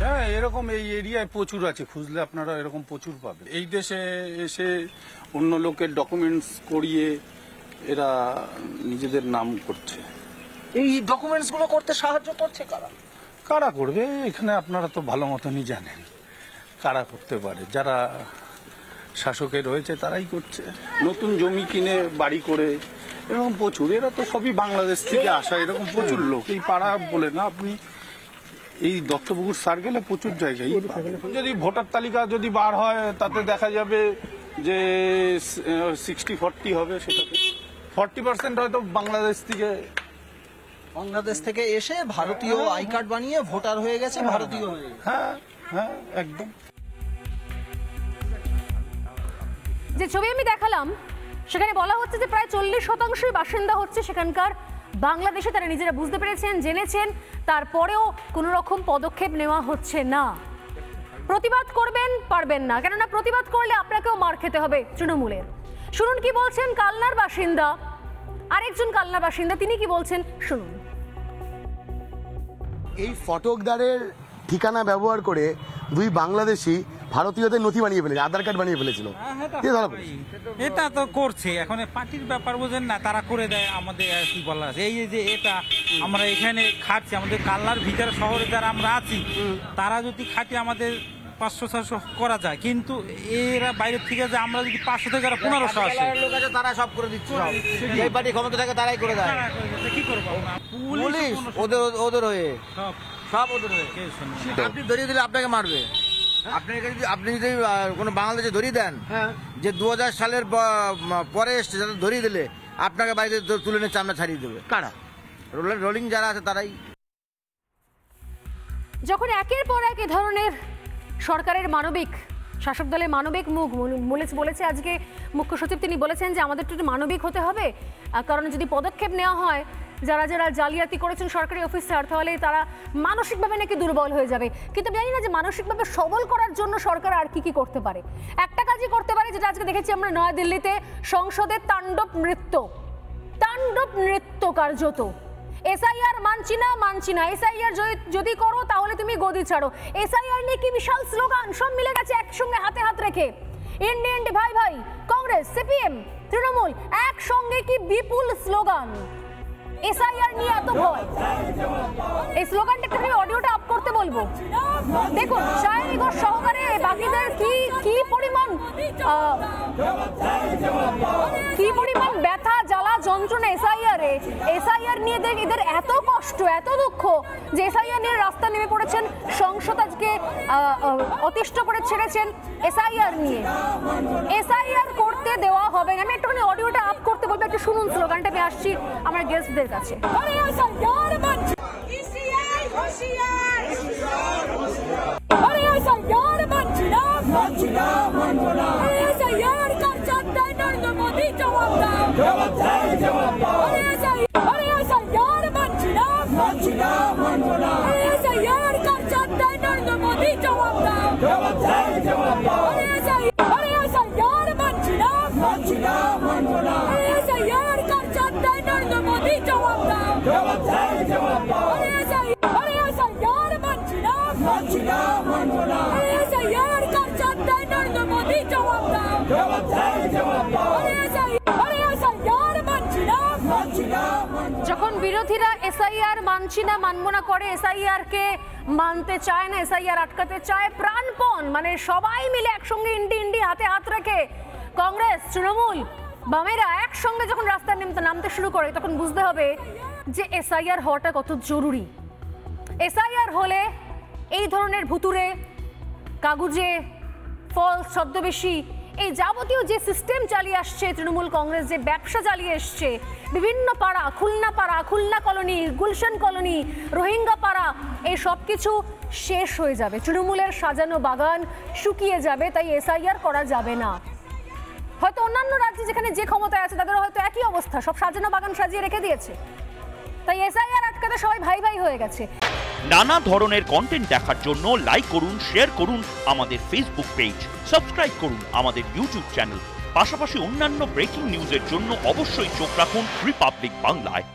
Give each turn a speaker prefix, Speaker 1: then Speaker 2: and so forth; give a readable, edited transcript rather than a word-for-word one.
Speaker 1: হ্যাঁ, এরকম এই এরিয়ায় প্রচুর আছে, খুঁজলে আপনারা এরকম প্রচুর পাবেন। এই দেশে এসে অন্য লোকের ডকুমেন্টস করিয়ে এরা নিজেদের নাম করছে।
Speaker 2: এই ডকুমেন্টস গুলো করতে সাহায্য করছে কারা?
Speaker 1: কারা করবে এখানে আপনারা তো ভালো মতনই জানেন কারা করতে পারে। যারা শাসকে রয়েছে তারাই করছে। নতুন জমি কিনে বাড়ি করে এরকম প্রচুর, এরা তো সবই বাংলাদেশ থেকে আসা, এরকম প্রচুর লোক। এই পাড়া বলে না, আপনি এই দত্তপুকুর সার্কেলে প্রচুর জায়গায় যদি ভোটার তালিকা যদি বার হয় তাতে দেখা যাবে যে 60-40 হবে, সেটাতে 40% হয়তো
Speaker 2: বাংলাদেশ থেকে এসে ভারতীয় আই কার্ড বানিয়ে ভোটার হয়ে গেছে, ভারতীয় হয়ে।
Speaker 1: হ্যাঁ হ্যাঁ, একদম।
Speaker 3: যে ছবি আমি দেখালাম সেখানে বলা হচ্ছে যে প্রায় 40% বাসিন্দা হচ্ছে সেখানকার বাংলাদেশে। তারা নিজেরা বুঝতে পেরেছেন, জেনেছেন, তারপরেও কোনো রকম পদক্ষেপ নেওয়া হচ্ছে না। প্রতিবাদ করবেন, পারবেন না, কেননা প্রতিবাদ করলে আপনাকেও মার খেতে হবে তৃণমূলের। শুনুন কি বলছেন কালনার বাসিন্দা, আরেকজন কালনার বাসিন্দা, তিনি কি বলছেন শুনুন।
Speaker 4: এই ফটকদারের ঠিকানা ব্যবহার করে দুই বাংলাদেশি ভারতীয়দের নথি বানিয়ে ফেলেছে, আধার কার্ড বানিয়ে ফেলেছিল।
Speaker 5: এটা তো করছে, এখন পার্টির ব্যাপার বোঝেন না, তারা করে দেয়। আমাদের কি বলা আছে, এই যে এটা আমরা এখানে খাচ্ছি, আমাদের কালনার ভিতর শহরে যারা আমরা আছি তারা যদি খাটি আমাদের 500-600 করা যায়, কিন্তু এরা বাইরের থেকে যে আমরা যদি 500 থেকে 1500 আসে,
Speaker 2: তারা সব করে দিচ্ছে। এই পার্টি ক্ষমতা থাকে তারাই করে দেয়।
Speaker 5: কি করবো
Speaker 2: পুলিশ ওদের হয়ে সব ওদের হয়ে। আপনি ধরিয়ে দিলে আপনাকে মারবে। আপনি যদি কোনো বাংলাদেশে ধরিয়ে দেন যে 2000 সালের পরে এসছে, যাতে ধরিয়ে দিলে আপনাকে বাইরে তুলে নিয়ে চামড়া ছাড়িয়ে দেবে। কারা? রোলিং যারা আছে তারাই।
Speaker 3: যখন একের পর এক এ ধরনের সরকারের মানবিক, শাসক দলের মানবিক মুখ বলেছে আজকে মুখ্য সচিব, তিনি বলেছেন যে আমাদের একটু মানবিক হতে হবে, কারণ যদি পদক্ষেপ নেওয়া হয় যারা যারা জালিয়াতি করেছেন সরকারি অফিসার, তাহলে তারা মানসিকভাবে নাকি দুর্বল হয়ে যাবে। কিন্তু জানি না যে মানসিকভাবে সবল করার জন্য সরকার আর কি করতে পারে। একটা কাজই করতে পারে, যেটা আজকে দেখেছি আমরা নয়াদিল্লিতে সংসদের তাণ্ডব নৃত্য কার্যত। এসআইআর মানছি না, এসআইআর যদি করো তাহলে তুমি গদি ছাড়ো। এসআইআর নিয়ে কি বিশাল স্লোগান, সব মিলে গেছে একসঙ্গে হাতে হাত রেখে। ইন্ডিয়া ভাই ভাই, কংগ্রেস, সিপিএম, তৃণমূল একসঙ্গে কি বিপুল স্লোগান। এসআইআর নিয়ে এত ভয়, এই স্লোগানটা একটু অডিওটা আপ করতে বলবো। দেখুন শায়নিগর সহকারে বাকিদের কি পরিমাণ ব্যথা, জ্বালা, যন্ত্রণা এসআইআর নিয়ে এদের এত কষ্ট, এত দুঃখ যে এসআইআর নিয়ে রাস্তা নেমে পড়েছেন। সংসদ আজকে অতিষ্ঠ করে ছেড়েছেন এসআইআর নিয়ে। এসআইআর করতে দেওয়া হবে না। আমি একটুখানি অডিওটা আপ করতে বলবো, একটু শুনুন স্লোগানটা। আমি আসছি আমার গেস্টদের কাছে। যখন বিরোধীরা এসআইআর মানবো না করে, এসআইআর কে মানতে চায় না, এসআইআর আটকাতে চায় প্রাণপণ, মানে সবাই মিলে একসঙ্গে ইন্ডি হাতে হাত রেখে কংগ্রেস, তৃণমূল, বামেরা একসঙ্গে যখন রাস্তায় নামতে শুরু করে, তখন বুঝতে হবে যে এসআইআর হওয়াটা কত জরুরি। এসআইআর হলে এই ধরনের ভুতুরে কাগজে ফলস ছদ্মবেশী এই যাবতীয় যে সিস্টেম চালিয়ে আসছে তৃণমূল কংগ্রেস, যে ব্যবসা চালিয়ে এসছে বিভিন্ন পাড়া, খুলনা কলোনি, গুলশান কলোনি, রোহিঙ্গা পাড়া, এই সব কিছু শেষ হয়ে যাবে। তৃণমূলের সাজানো বাগান শুকিয়ে যাবে। তাই এসআইআর করা যাবে না। হয়তো অন্যান্য রাজ্যে যেখানে যে ক্ষমতায় আছে তাদের হয়তো একই অবস্থা, সব সাজানো বাগান সাজিয়ে রেখে দিয়েছে। তাই এসআইআর আটকাতে সবাই ভাই ভাই হয়ে গেছে।
Speaker 6: নানা ধরনের কন্টেন্ট দেখার জন্য লাইক করুন, শেয়ার করুন আমাদের ফেসবুক পেজ, সাবস্ক্রাইব করুন আমাদের ইউটিউব চ্যানেল। পাশাপাশি অন্যান্য ব্রেকিং নিউজের জন্য অবশ্যই চোখ রাখুন রিপাবলিক বাংলায়।